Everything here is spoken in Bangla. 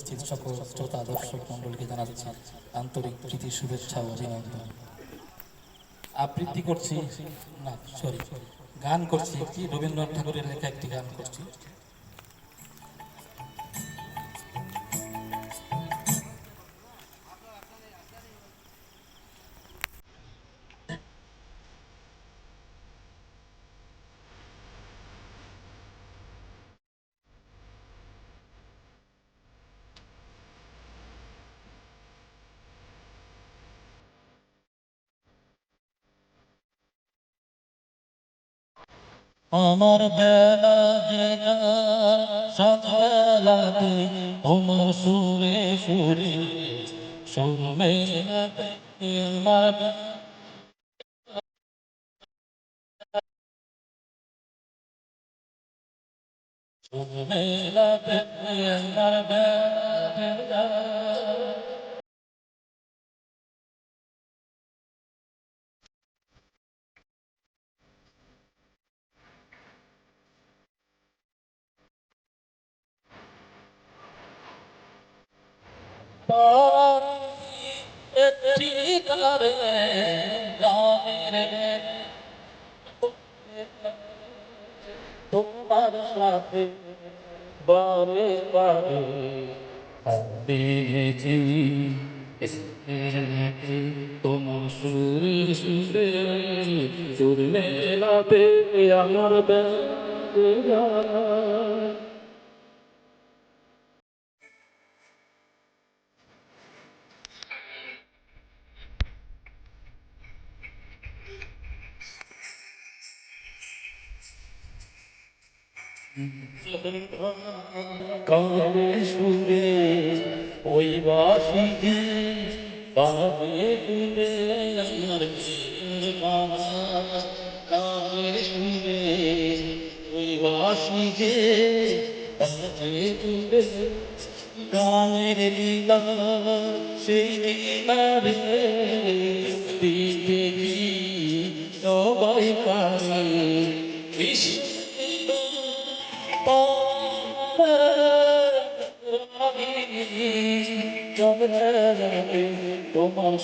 উপস্থিত সকল শ্রোতা দর্শক মণ্ডলীকে জানাচ্ছি আন্তরিক প্রীতি শুভেচ্ছা ও অভিনন্দন। আবৃত্তি করছি, না সরি, গান করছি একটি, রবীন্দ্রনাথ ঠাকুরের লেখা একটি গান করছি। আমার বেলা জেলা সকালাতে তোমার সুরে সুরে সুর মেলাতে আমার সুর মেলাতে আমার বেলা। তোমার সাথে বারে বারে দিয়েছি তোমার সুরে সুরে সুর মেলাতে আমার বেলা। কানে সুরে ওই বাঁশিতে কানে সুরে আমার কানে সুরে ওই বাঁশিতে কানে সুরে গানের লীলা সেই লীলারে দিতে সবাই পারে তোমার